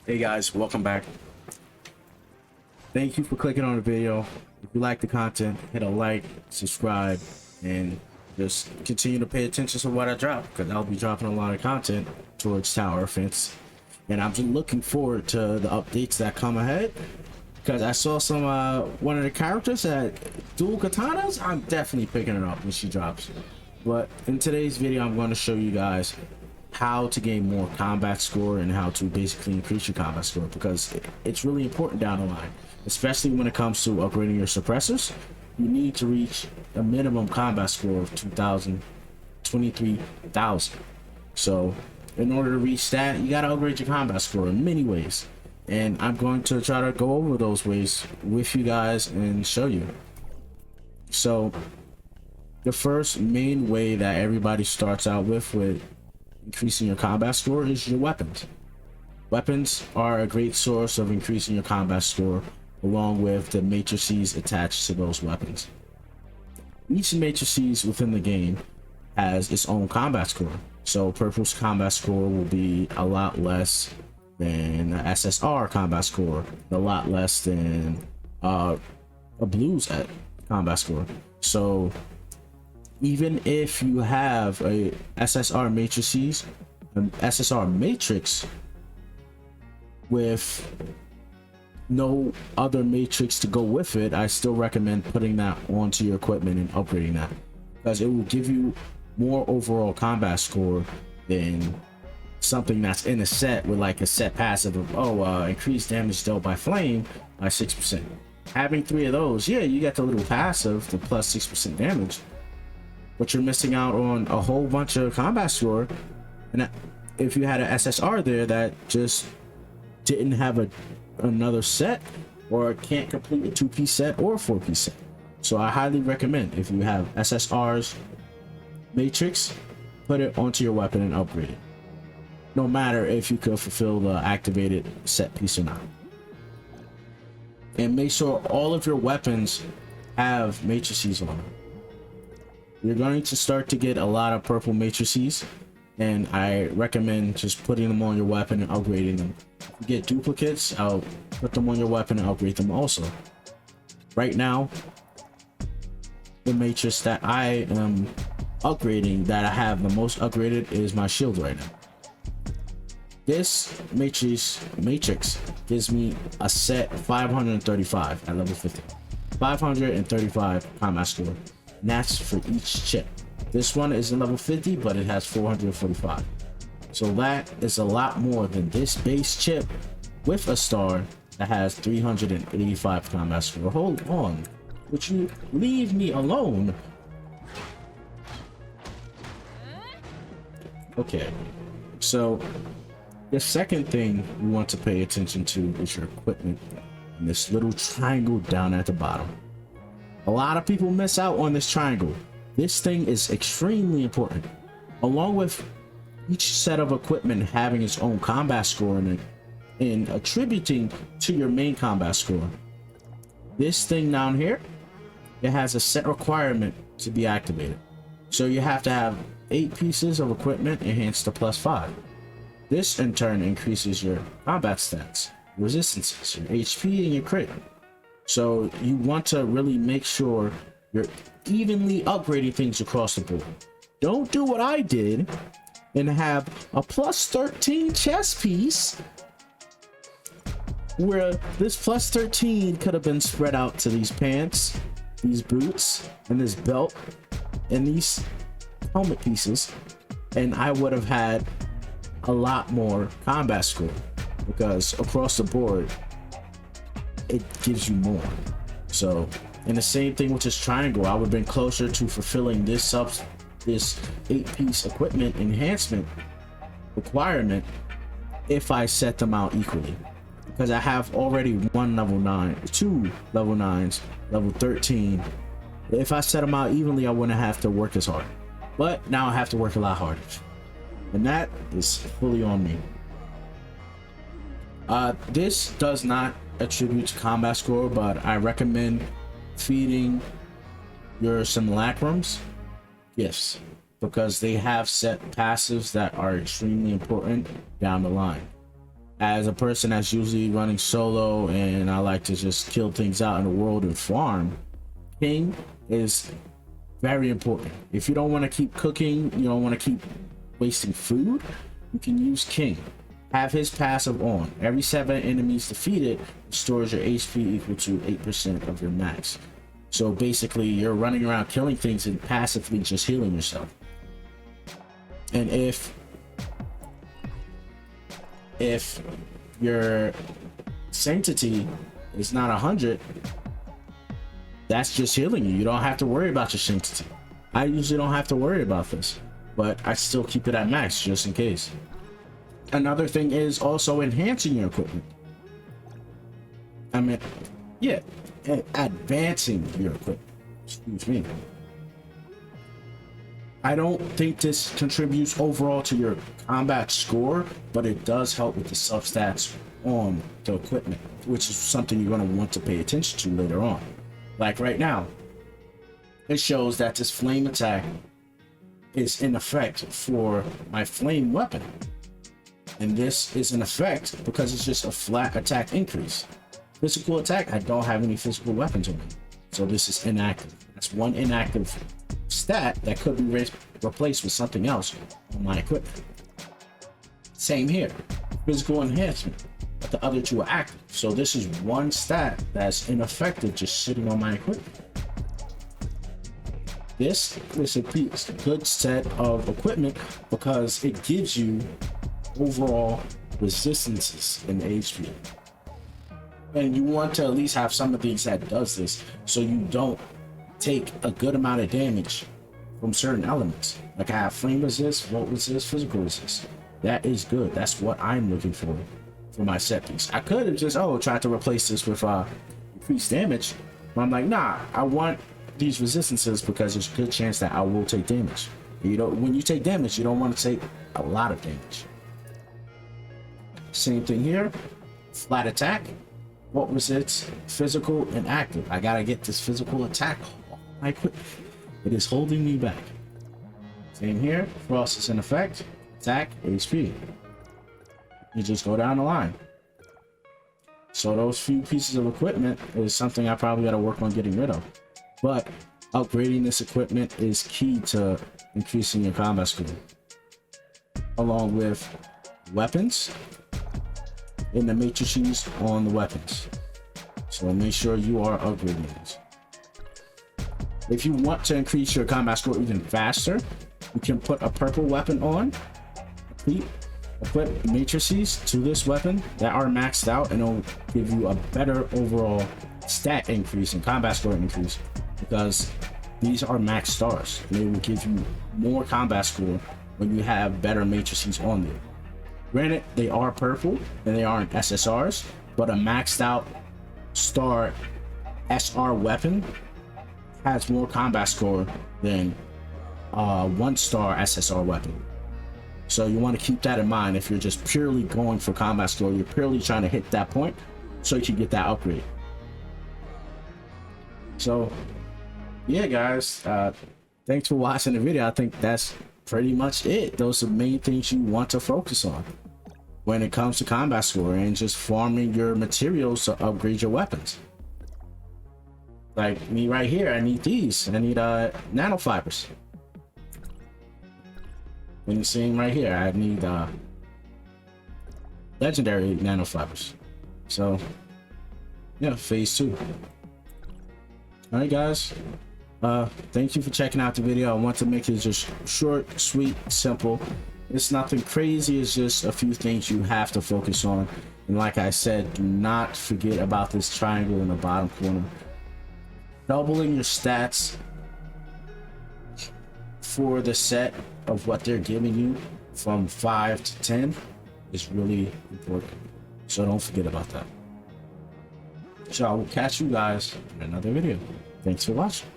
Hey guys, welcome back. Thank you for clicking on the video. If you like the content, hit a like, subscribe, and just continue to pay attention to what I drop, because I'll be dropping a lot of content towards tower offense. And I'm just looking forward to the updates that come ahead, because I saw some one of the characters that dual katanas. I'm definitely picking it up when she drops. But in today's video, I'm going to show you guys how to gain more combat score and how to basically increase your combat score, because it's really important down the line, especially when it comes to upgrading your suppressors. You need to reach a minimum combat score of 23,000. So in order to reach that, you got to upgrade your combat score in many ways, and I'm going to try to go over those ways with you guys and show you. So the first main way that everybody starts out with increasing your combat score is your weapons. Weapons are a great source of increasing your combat score, along with the matrices attached to those weapons. Each matrices within the game has its own combat score. So purple's combat score will be a lot less than SSR combat score, a lot less than a blue's at combat score. So even if you have a SSR matrices, an SSR matrix with no other matrix to go with it, I still recommend putting that onto your equipment and upgrading that, because it will give you more overall combat score than something that's in a set with like a set passive of increased damage dealt by flame by 6%. Having 3 of those, yeah, you get the little passive, the plus 6% damage, but you're missing out on a whole bunch of combat score. And if you had an SSR there that just didn't have another set, or can't complete a 2-piece set or a 4-piece set. So I highly recommend, if you have SSR's matrix, put it onto your weapon and upgrade it, no matter if you could fulfill the activated set piece or not. And make sure all of your weapons have matrices on them. You're going to start to get a lot of purple matrices, and I recommend just putting them on your weapon and upgrading them. If you get duplicates, I'll put them on your weapon and upgrade them also. Right now, the matrix that I am upgrading, that I have the most upgraded, is my shield right now. This matrix gives me a set 535 at level 50. 535 combat score. And that's for each chip. This one is in level 50, but it has 445. So that is a lot more than this base chip with a star that has 385 combat score. Hold on, would you leave me alone? Okay, so the second thing we want to pay attention to is your equipment, and this little triangle down at the bottom. A lot of people miss out on this triangle. This thing is extremely important. Along with each set of equipment having its own combat score and attributing to your main combat score, this thing down here, it has a set requirement to be activated. So you have to have 8 pieces of equipment enhanced to +5. This in turn increases your combat stats, resistances, your HP, and your crit. So you want to really make sure you're evenly upgrading things across the board. Don't do what I did and have a +13 chest piece where this +13 could have been spread out to these pants, these boots, and this belt, and these helmet pieces, and I would have had a lot more combat score, because across the board it gives you more. So, and the same thing with this triangle, I would have been closer to fulfilling this 8-piece equipment enhancement requirement if I set them out equally, because I have already 1 level 9, 2 level 9s, level 13. If I set them out evenly, I wouldn't have to work as hard, but now I have to work a lot harder, and that is fully on me. This does not attribute to combat score, but I recommend feeding your simulacrums gifts, because they have set passives that are extremely important down the line. As a person that's usually running solo and I like to just kill things out in the world and farm, King is very important. If you don't want to keep cooking, you don't want to keep wasting food, you can use King. Have his passive on. Every 7 enemies defeated restores your HP equal to 8% of your max. So basically you're running around killing things and passively just healing yourself. And if your sanctity is not 100, that's just healing you. You don't have to worry about your sanctity. I usually don't have to worry about this, but I still keep it at max just in case. Another thing is also enhancing your equipment. I mean, yeah, advancing your equipment. Excuse me. I don't think this contributes overall to your combat score, but it does help with the sub-stats on the equipment, which is something you're going to want to pay attention to later on. Like right now, it shows that this flame attack is in effect for my flame weapon. And this is in effect because it's just a flat attack increase. Physical attack, I don't have any physical weapons on me. So this is inactive. That's one inactive stat that could be replaced with something else on my equipment. Same here, physical enhancement, but the other two are active. So this is one stat that's ineffective just sitting on my equipment. This is a good set of equipment because it gives you overall resistances in HP. And you want to at least have some of these that does this so you don't take a good amount of damage from certain elements. Like I have flame resist, volt resist, physical resist. That is good. That's what I'm looking for my set piece. I could have just tried to replace this with increased damage, but I'm like, nah, I want these resistances because there's a good chance that I will take damage. You know, when you take damage, you don't want to take a lot of damage. Same thing here, flat attack, what was it, physical and active. I gotta get this physical attack off my equipment. It is holding me back. Same here, frost is in effect, attack, HP. You just go down the line. So those few pieces of equipment is something I probably gotta work on getting rid of. But upgrading this equipment is key to increasing your combat skill. Along with weapons and the matrices on the weapons. So make sure you are upgrading this. If you want to increase your combat score even faster, you can put a purple weapon on, equip matrices to this weapon that are maxed out, and it'll give you a better overall stat increase and combat score increase because these are max stars. And they will give you more combat score when you have better matrices on them. Granted, they are purple and they aren't SSRs, but a maxed out star SR weapon has more combat score than 1-star SSR weapon. So you want to keep that in mind if you're just purely going for combat score. You're purely trying to hit that point so you can get that upgrade. So yeah, guys, thanks for watching the video. I think that's pretty much it. Those are the main things you want to focus on when it comes to combat score and just farming your materials to upgrade your weapons. Like me right here, I need these. I need nanofibers. And you're seeing right here, I need legendary nanofibers. So yeah, phase 2. All right, guys. Thank you for checking out the video. I want to make it just short, sweet, simple. It's nothing crazy. It's just a few things you have to focus on. And like I said, do not forget about this triangle in the bottom corner. Doubling your stats for the set of what they're giving you from 5 to 10 is really important. So don't forget about that. So I will catch you guys in another video. Thanks for watching.